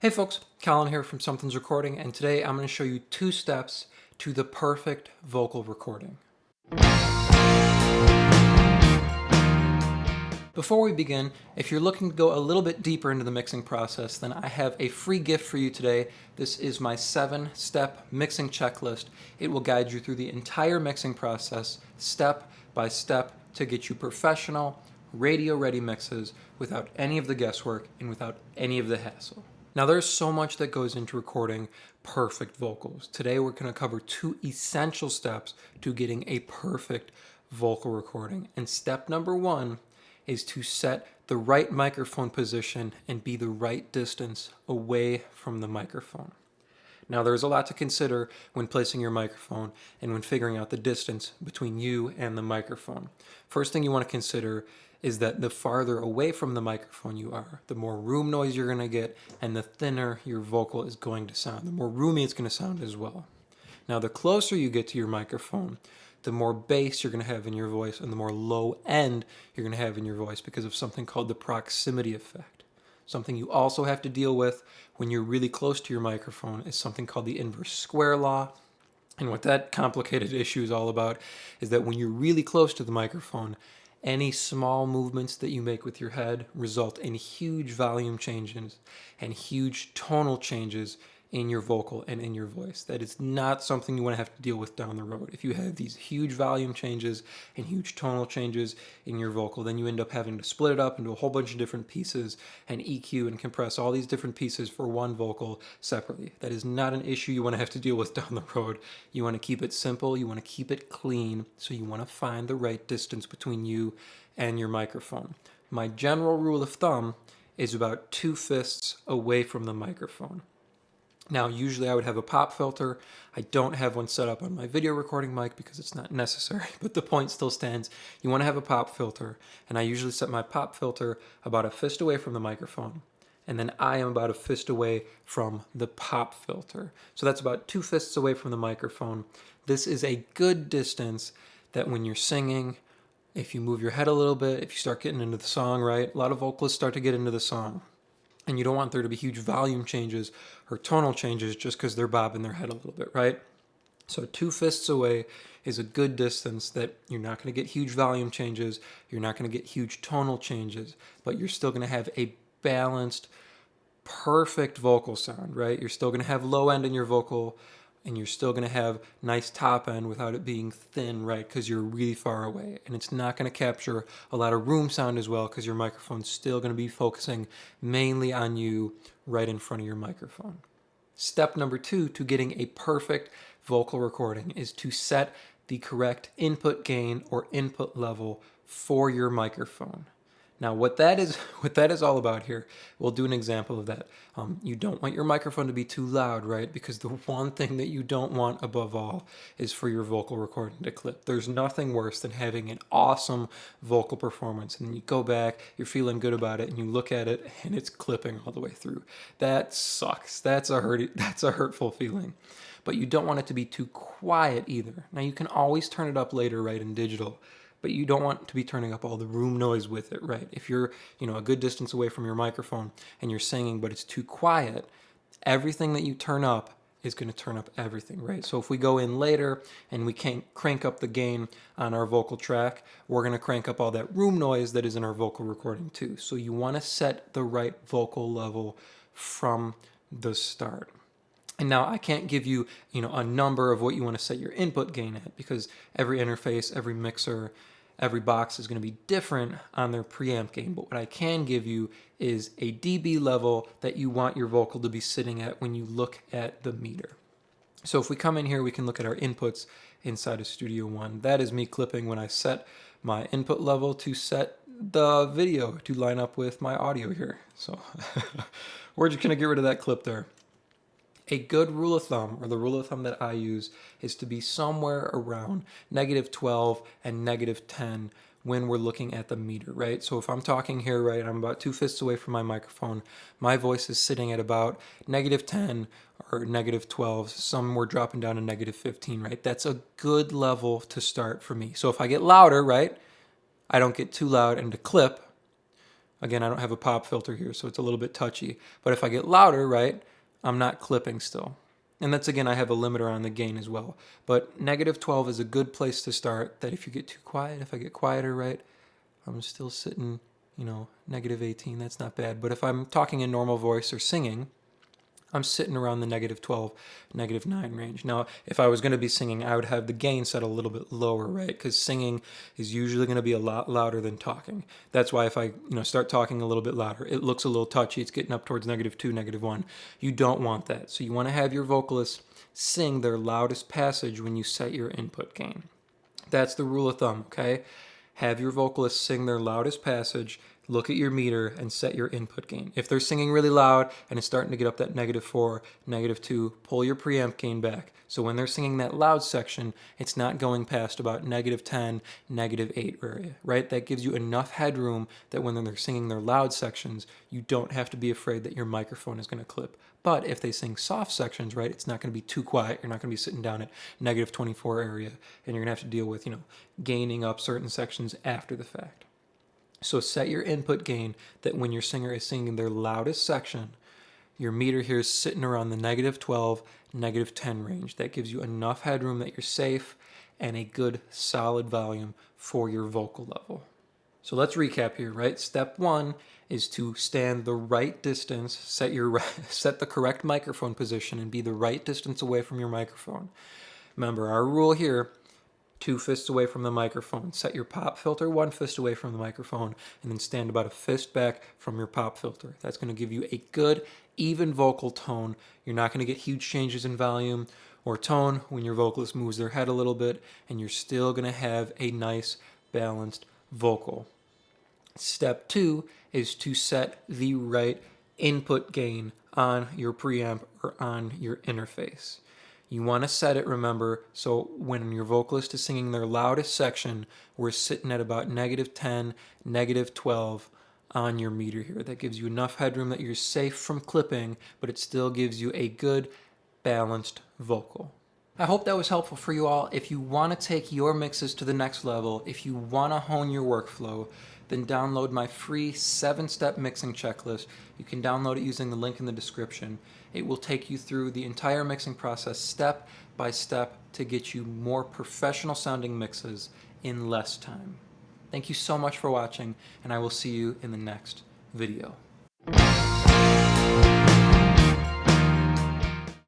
Hey folks, Colin here from Sumthins Recording, and today I'm going to show you 2 steps to the perfect vocal recording. Before we begin, if you're looking to go a little bit deeper into the mixing process, then I have a free gift for you today. This is my 7-step mixing checklist. It will guide you through the entire mixing process, step by step, to get you professional, radio-ready mixes without any of the guesswork and without any of the hassle. Now, there's so much that goes into recording perfect vocals. Today, we're going to cover 2 essential steps to getting a perfect vocal recording. And step number 1 is to set the right microphone position and be the right distance away from the microphone. Now, there's a lot to consider when placing your microphone and when figuring out the distance between you and the microphone. First thing you want to consider is that the farther away from the microphone you are, the more room noise you're going to get, and the thinner your vocal is going to sound. The more roomy it's going to sound as well. Now, the closer you get to your microphone, the more bass you're going to have in your voice and the more low end you're going to have in your voice because of something called the proximity effect. Something you also have to deal with when you're really close to your microphone is something called the inverse square law. And what that complicated issue is all about is that when you're really close to the microphone, any small movements that you make with your head result in huge volume changes and huge tonal changes in your vocal and in your voice. That is not something you want to have to deal with down the road. If you have these huge volume changes and huge tonal changes in your vocal, then you end up having to split it up into a whole bunch of different pieces and EQ and compress all these different pieces for one vocal separately. That is not an issue you want to have to deal with down the road. You want to keep it simple, you want to keep it clean, so you want to find the right distance between you and your microphone. My general rule of thumb is about 2 fists away from the microphone. Now, usually I would have a pop filter. I don't have one set up on my video recording mic because it's not necessary, but the point still stands. You want to have a pop filter, and I usually set my pop filter about a fist away from the microphone, and then I am about a fist away from the pop filter. So that's about 2 fists away from the microphone. This is a good distance that when you're singing, if you move your head a little bit, if you start getting into the song, right? A lot of vocalists start to get into the song. And you don't want there to be huge volume changes or tonal changes just because they're bobbing their head a little bit, right? So 2 fists away is a good distance that you're not going to get huge volume changes, you're not going to get huge tonal changes, but you're still going to have a balanced, perfect vocal sound, right? You're still going to have low end in your vocal, and you're still going to have nice top end without it being thin, right? Because you're really far away. And it's not going to capture a lot of room sound as well because your microphone's still going to be focusing mainly on you right in front of your microphone. Step number 2 to getting a perfect vocal recording is to set the correct input gain or input level for your microphone. Now, what that is all about here, we'll do an example of that. You don't want your microphone to be too loud, right? Because the one thing that you don't want above all is for your vocal recording to clip. There's nothing worse than having an awesome vocal performance, and then you go back, you're feeling good about it, and you look at it, and it's clipping all the way through. That sucks. That's a hurtful feeling. But you don't want it to be too quiet either. Now, you can always turn it up later, right, in digital, but you don't want to be turning up all the room noise with it, right? If you're, a good distance away from your microphone and you're singing, but it's too quiet, everything that you turn up is going to turn up everything, right? So if we go in later and we can't crank up the gain on our vocal track, we're going to crank up all that room noise that is in our vocal recording too. So you want to set the right vocal level from the start. And now I can't give you, a number of what you want to set your input gain at because every interface, every mixer, every box is going to be different on their preamp gain. But what I can give you is a dB level that you want your vocal to be sitting at when you look at the meter. So if we come in here, we can look at our inputs inside of Studio One. That is me clipping when I set my input level to set the video to line up with my audio here. So we're just going to get rid of that clip there. A good rule of thumb, or the rule of thumb that I use, is to be somewhere around -12 and -10 when we're looking at the meter, right? So if I'm talking here, right, I'm about 2 fists away from my microphone, my voice is sitting at about -10 or -12, somewhere dropping down to -15, right? That's a good level to start for me. So if I get louder, right, I don't get too loud and to clip, Again, I don't have a pop filter here, so it's a little bit touchy. But if I get louder, right, I'm not clipping still. And that's, again, I have a limiter on the gain as well. But -12 is a good place to start, that if you get too quiet, if I get quieter, right, I'm still sitting, -18. That's not bad. But if I'm talking in normal voice or singing, I'm sitting around the -12, -9 range. Now, if I was going to be singing, I would have the gain set a little bit lower, right? Because singing is usually going to be a lot louder than talking. That's why if I, start talking a little bit louder, it looks a little touchy. It's getting up towards -2, -1. You don't want that. So you want to have your vocalists sing their loudest passage when you set your input gain. That's the rule of thumb, okay? Have your vocalists sing their loudest passage, look at your meter, and set your input gain. If they're singing really loud and it's starting to get up that -4, -2, pull your preamp gain back. So when they're singing that loud section, it's not going past about -10, -8 area, right? That gives you enough headroom that when they're singing their loud sections, you don't have to be afraid that your microphone is going to clip. But if they sing soft sections, right, it's not going to be too quiet. You're not going to be sitting down at -24 area, and you're going to have to deal with, gaining up certain sections after the fact. So set your input gain that when your singer is singing their loudest section, your meter here is sitting around the -12, -10 range. That gives you enough headroom that you're safe and a good solid volume for your vocal level. So let's recap here, right? Step 1 is to stand the right distance, set the correct microphone position, and be the right distance away from your microphone. Remember, our rule here, 2 fists away from the microphone. Set your pop filter 1 fist away from the microphone, and then stand about a fist back from your pop filter. That's going to give you a good, even vocal tone. You're not going to get huge changes in volume or tone when your vocalist moves their head a little bit, and you're still going to have a nice, balanced vocal. Step 2 is to set the right input gain on your preamp or on your interface. You want to set it, remember, so when your vocalist is singing their loudest section, we're sitting at about -10, -12 on your meter here. That gives you enough headroom that you're safe from clipping, but it still gives you a good, balanced vocal. I hope that was helpful for you all. If you want to take your mixes to the next level, if you want to hone your workflow, then download my free 7-step mixing checklist. You can download it using the link in the description. It will take you through the entire mixing process step by step to get you more professional sounding mixes in less time. Thank you so much for watching, and I will see you in the next video.